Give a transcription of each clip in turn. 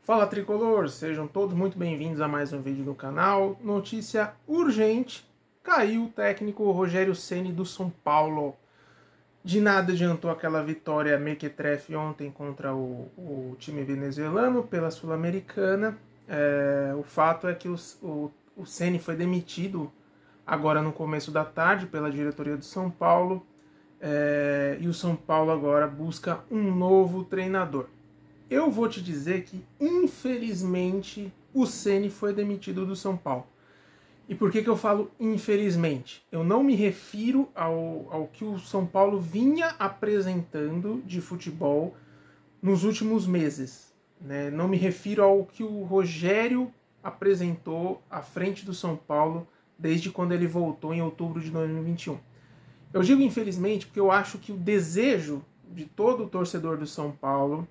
Fala Tricolor, sejam todos muito bem-vindos a mais um vídeo do canal. Notícia urgente, caiu o técnico Rogério Ceni do São Paulo. De nada adiantou aquela vitória mequetrefe ontem contra o time venezuelano pela Sul-Americana. O fato é que o Ceni foi demitido agora no começo da tarde pela diretoria do São Paulo. E o São Paulo agora busca um novo treinador. Eu vou te dizer que, infelizmente, o Ceni foi demitido do São Paulo. E por que eu falo infelizmente? Eu não me refiro ao que o São Paulo vinha apresentando de futebol nos últimos meses, né? Não me refiro ao que o Rogério apresentou à frente do São Paulo desde quando ele voltou em outubro de 2021. Eu digo infelizmente porque eu acho que o desejo de todo o torcedor do São Paulo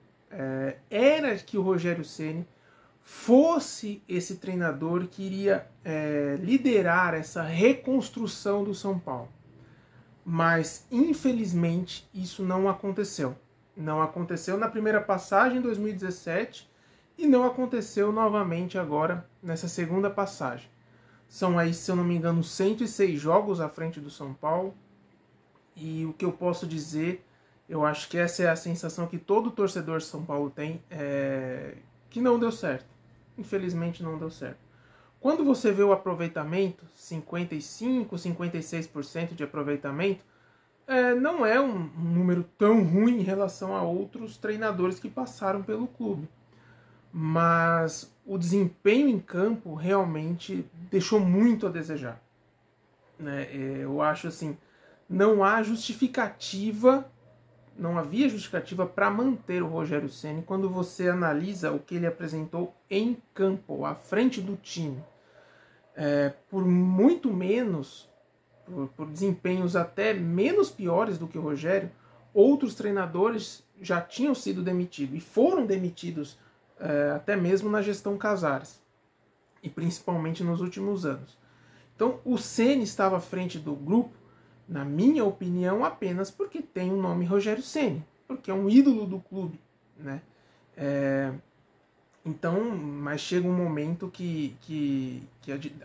era que o Rogério Ceni fosse esse treinador que iria liderar essa reconstrução do São Paulo. Mas, infelizmente, isso não aconteceu. Não aconteceu na primeira passagem em 2017 e não aconteceu novamente agora nessa segunda passagem. São aí, se eu não me engano, 106 jogos à frente do São Paulo. E o que eu posso dizer, eu acho que essa é a sensação que todo torcedor de São Paulo tem, que não deu certo. Infelizmente não deu certo. Quando você vê o aproveitamento, 55%, 56% de aproveitamento, não é um número tão ruim em relação a outros treinadores que passaram pelo clube. Mas o desempenho em campo realmente deixou muito a desejar. Eu acho assim, não havia justificativa para manter o Rogério Ceni quando você analisa o que ele apresentou em campo, à frente do time. Por muito menos, por desempenhos até menos piores do que o Rogério, outros treinadores já tinham sido demitidos e foram demitidos até mesmo na gestão Casares, e principalmente nos últimos anos. Então o Ceni estava à frente do grupo, na minha opinião, apenas porque tem o nome Rogério Ceni, porque é um ídolo do clube, né? Então, mas chega um momento que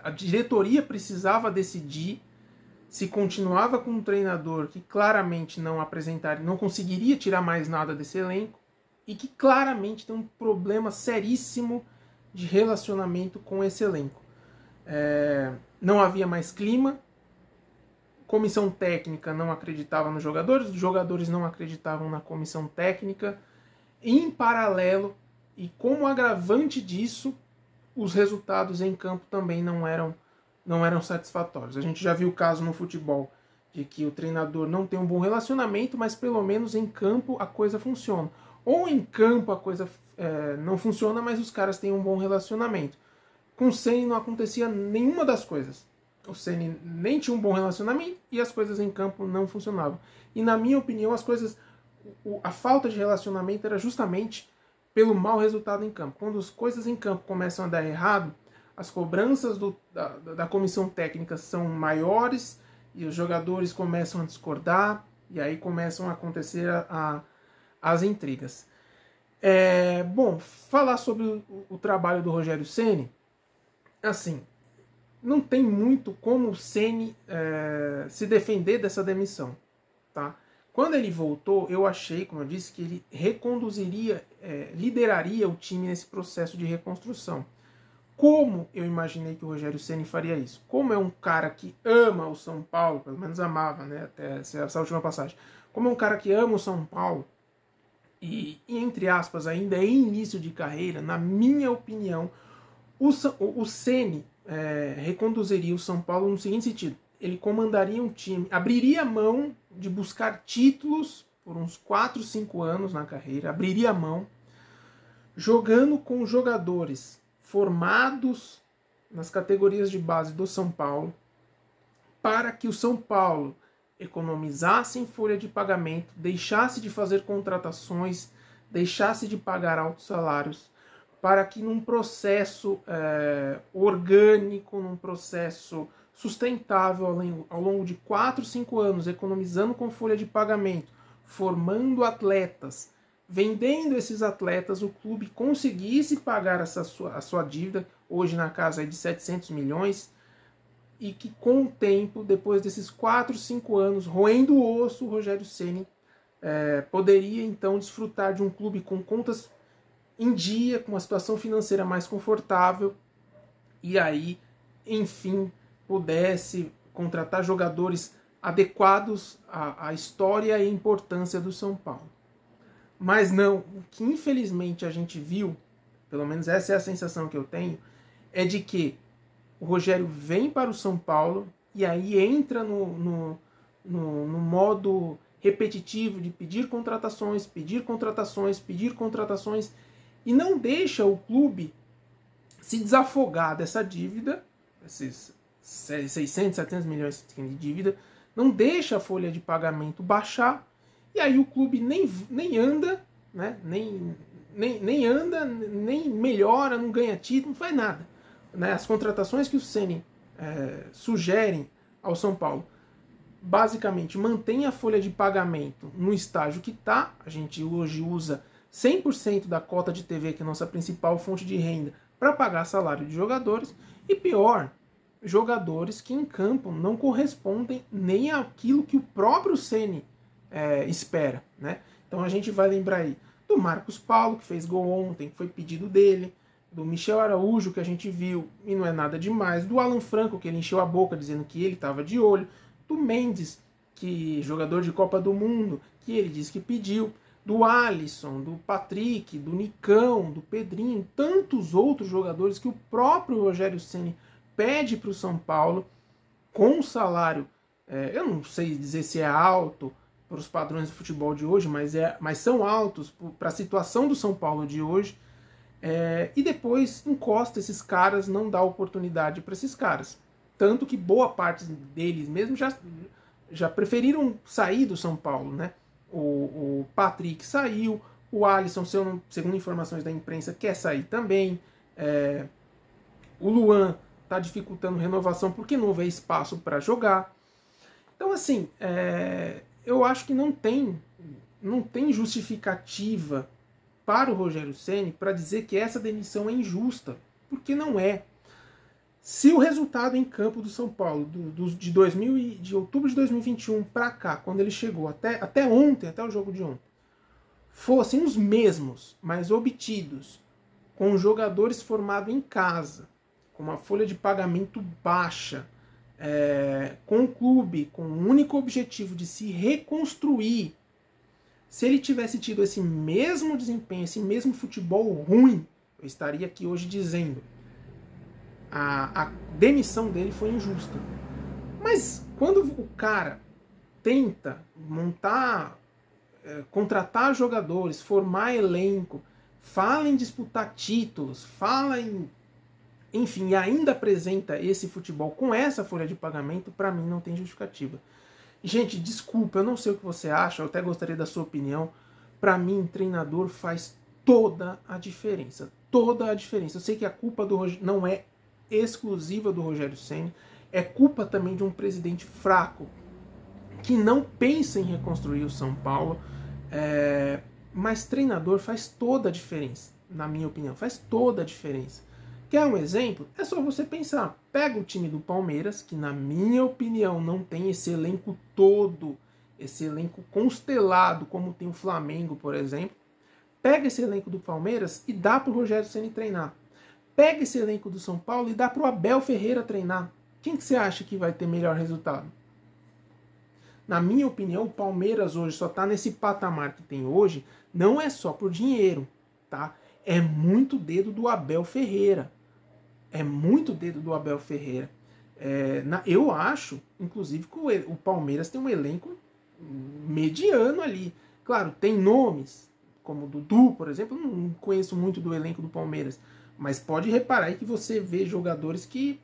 a diretoria precisava decidir se continuava com um treinador que claramente não conseguiria tirar mais nada desse elenco e que claramente tem um problema seríssimo de relacionamento com esse elenco. Não havia mais clima. Comissão técnica não acreditava nos jogadores, os jogadores não acreditavam na comissão técnica. Em paralelo, e como agravante disso, os resultados em campo também não eram satisfatórios. A gente já viu o caso no futebol de que o treinador não tem um bom relacionamento, mas pelo menos em campo a coisa funciona. Ou em campo a coisa não funciona, mas os caras têm um bom relacionamento. Com o Ceni não acontecia nenhuma das coisas. O Ceni nem tinha um bom relacionamento e as coisas em campo não funcionavam. E na minha opinião, a falta de relacionamento era justamente pelo mau resultado em campo. Quando as coisas em campo começam a dar errado, as cobranças da comissão técnica são maiores e os jogadores começam a discordar e aí começam a acontecer as intrigas. Bom, falar sobre o trabalho do Rogério Ceni, assim, não tem muito como o Ceni se defender dessa demissão, tá? Quando ele voltou, eu achei, como eu disse, que ele reconduziria, lideraria o time nesse processo de reconstrução. Como eu imaginei que o Rogério Ceni faria isso? Como é um cara que ama o São Paulo, pelo menos amava, né, até essa última passagem. Como é um cara que ama o São Paulo e entre aspas, ainda é início de carreira, na minha opinião, o Ceni reconduziria o São Paulo no seguinte sentido: ele comandaria um time, abriria mão de buscar títulos por uns 4, 5 anos na carreira, abriria mão, jogando com jogadores formados nas categorias de base do São Paulo, para que o São Paulo economizasse em folha de pagamento, deixasse de fazer contratações, deixasse de pagar altos salários, para que num processo orgânico, num processo sustentável ao longo de 4, 5 anos, economizando com folha de pagamento, formando atletas, vendendo esses atletas, o clube conseguisse pagar a sua dívida, hoje na casa de 700 milhões, e que com o tempo, depois desses 4, 5 anos, roendo o osso, o Rogério Ceni poderia então desfrutar de um clube com contas em dia, com uma situação financeira mais confortável, e aí, enfim, pudesse contratar jogadores adequados à história e importância do São Paulo. Mas não, o que infelizmente a gente viu, pelo menos essa é a sensação que eu tenho, é de que o Rogério vem para o São Paulo e aí entra no modo repetitivo de pedir contratações, e não deixa o clube se desafogar dessa dívida, esses 600, 700 milhões de dívida, não deixa a folha de pagamento baixar, e aí o clube nem anda, né? nem anda, nem melhora, não ganha título, não faz nada. Né? As contratações que o Ceni sugerem ao São Paulo, basicamente, mantém a folha de pagamento no estágio que está. A gente hoje usa 100% da cota de TV, que é a nossa principal fonte de renda, para pagar salário de jogadores. E pior, jogadores que em campo não correspondem nem àquilo que o próprio Ceni espera. Né? Então a gente vai lembrar aí do Marcos Paulo, que fez gol ontem, que foi pedido dele, do Michel Araújo, que a gente viu e não é nada demais, do Alan Franco, que ele encheu a boca dizendo que ele estava de olho, do Mendes, que jogador de Copa do Mundo, que ele disse que pediu, do Alisson, do Patrick, do Nicão, do Pedrinho, tantos outros jogadores que o próprio Rogério Ceni pede para o São Paulo, com um salário, eu não sei dizer se é alto para os padrões do futebol de hoje, mas são altos para a situação do São Paulo de hoje, e depois encosta esses caras, não dá oportunidade para esses caras. Tanto que boa parte deles mesmo já preferiram sair do São Paulo, né? O Patrick saiu, o Alisson, segundo informações da imprensa, quer sair também. O Luan está dificultando renovação porque não houve espaço para jogar. Então, assim, eu acho que não tem justificativa para o Rogério Ceni para dizer que essa demissão é injusta, porque não é. Se o resultado em campo do São Paulo de outubro de 2021 para cá, quando ele chegou até ontem, até o jogo de ontem, fossem os mesmos, mas obtidos com jogadores formados em casa, com uma folha de pagamento baixa, com o clube com o único objetivo de se reconstruir, se ele tivesse tido esse mesmo desempenho, esse mesmo futebol ruim, eu estaria aqui hoje dizendo: a demissão dele foi injusta. Mas quando o cara tenta montar, contratar jogadores, formar elenco, fala em disputar títulos, enfim, e ainda apresenta esse futebol com essa folha de pagamento, para mim não tem justificativa. Gente, desculpa, eu não sei o que você acha, eu até gostaria da sua opinião. Para mim, treinador faz toda a diferença. Toda a diferença. Eu sei que a culpa não é exclusiva do Rogério Ceni, é culpa também de um presidente fraco, que não pensa em reconstruir o São Paulo, mas treinador faz toda a diferença, na minha opinião, faz toda a diferença. Quer um exemplo? É só você pensar, pega o time do Palmeiras, que na minha opinião não tem esse elenco todo, esse elenco constelado, como tem o Flamengo, por exemplo, pega esse elenco do Palmeiras e dá para o Rogério Ceni treinar. Pega esse elenco do São Paulo e dá para o Abel Ferreira treinar. Quem que você acha que vai ter melhor resultado? Na minha opinião, o Palmeiras hoje só está nesse patamar que tem hoje, não é só por dinheiro, tá? É muito dedo do Abel Ferreira. É muito dedo do Abel Ferreira. Eu acho, inclusive, que o Palmeiras tem um elenco mediano ali. Claro, tem nomes, como o Dudu, por exemplo. Eu não conheço muito do elenco do Palmeiras, mas pode reparar aí que você vê jogadores que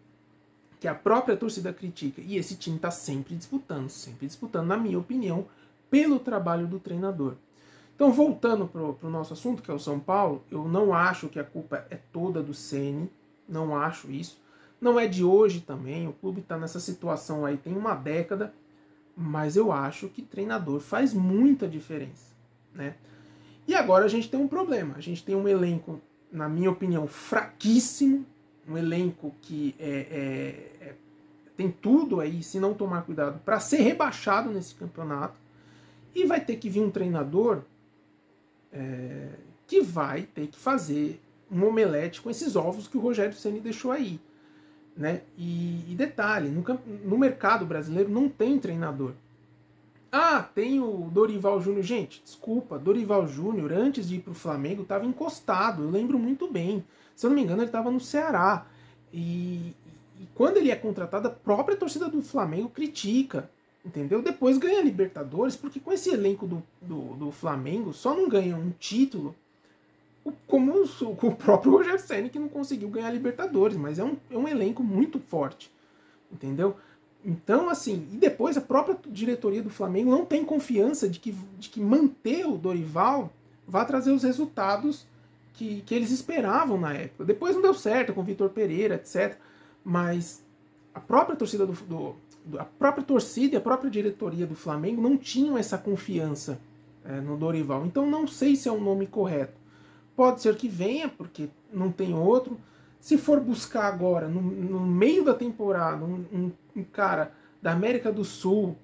a própria torcida critica. E esse time está sempre disputando, na minha opinião, pelo trabalho do treinador. Então, voltando para o nosso assunto, que é o São Paulo, eu não acho que a culpa é toda do Ceni, não acho isso. Não é de hoje também, o clube está nessa situação aí tem uma década, mas eu acho que treinador faz muita diferença, né? E agora a gente tem um problema. A gente tem um elenco, na minha opinião, fraquíssimo. Um elenco que tem tudo aí, se não tomar cuidado, para ser rebaixado nesse campeonato. E vai ter que vir um treinador que vai ter que fazer um omelete com esses ovos que o Rogério Ceni deixou aí. Né? E detalhe, no mercado brasileiro não tem treinador. Ah, tem o Dorival Júnior. Gente, desculpa, Dorival Júnior, antes de ir para o Flamengo, estava encostado. Eu lembro muito bem. Se eu não me engano, ele estava no Ceará. E quando ele é contratado, a própria torcida do Flamengo critica. Entendeu? Depois ganha a Libertadores, porque com esse elenco do Flamengo, só não ganha um título como o próprio Rogério Ceni, que não conseguiu ganhar a Libertadores. Mas é um elenco muito forte. Entendeu? Então, assim, e depois a própria diretoria do Flamengo não tem confiança de que manter o Dorival vai trazer os resultados que eles esperavam na época. Depois não deu certo com o Vitor Pereira, etc. Mas a própria torcida a própria torcida e a própria diretoria do Flamengo não tinham essa confiança no Dorival. Então não sei se é um nome correto. Pode ser que venha, porque não tem outro. Se for buscar agora, no meio da temporada, um cara da América do Sul,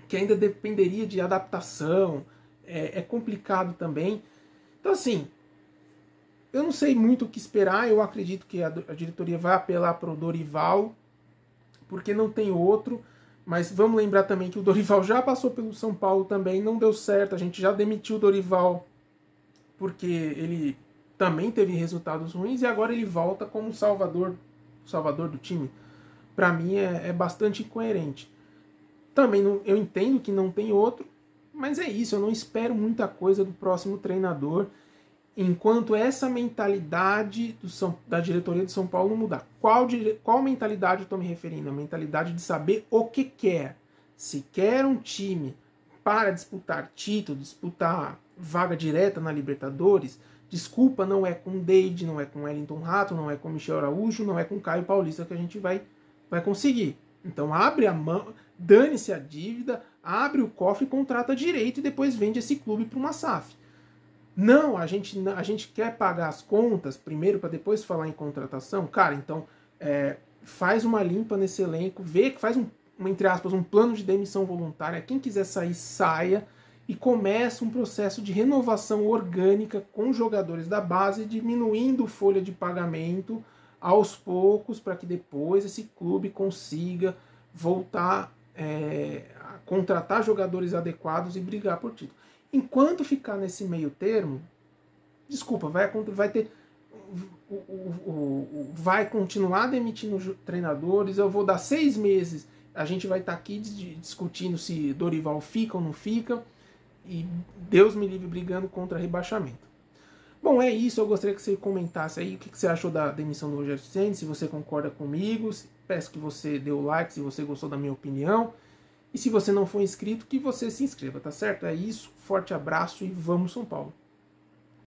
que ainda dependeria de adaptação, é complicado também. Então, assim, eu não sei muito o que esperar. Eu acredito que a diretoria vai apelar para o Dorival, porque não tem outro. Mas vamos lembrar também que o Dorival já passou pelo São Paulo também, não deu certo. A gente já demitiu o Dorival porque ele também teve resultados ruins, e agora ele volta como salvador do time. Para mim é bastante incoerente. Também eu entendo que não tem outro, mas é isso, eu não espero muita coisa do próximo treinador, enquanto essa mentalidade da diretoria de São Paulo não mudar. Qual mentalidade eu estou me referindo? A mentalidade de saber o que quer. Se quer um time para disputar título, disputar vaga direta na Libertadores, desculpa, não é com o David, não é com o Wellington Rato, não é com o Michel Araújo, não é com o Caio Paulista que a gente vai conseguir. Então abre a mão, dane-se a dívida, abre o cofre, contrata direito e depois vende esse clube para uma SAF. Não, a gente quer pagar as contas primeiro para depois falar em contratação. Cara, então faz uma limpa nesse elenco, faz entre aspas, um plano de demissão voluntária. Quem quiser sair, saia. E começa um processo de renovação orgânica com jogadores da base, diminuindo folha de pagamento aos poucos, para que depois esse clube consiga voltar a contratar jogadores adequados e brigar por título. Enquanto ficar nesse meio termo, desculpa, vai continuar demitindo treinadores. Eu vou dar 6 meses, a gente vai estar aqui discutindo se Dorival fica ou não fica. E Deus me livre brigando contra rebaixamento. Bom, é isso. Eu gostaria que você comentasse aí o que você achou da demissão do Rogério Ceni, se você concorda comigo. Peço que você dê o like se você gostou da minha opinião. E se você não for inscrito, que você se inscreva, tá certo? É isso. Forte abraço e vamos São Paulo.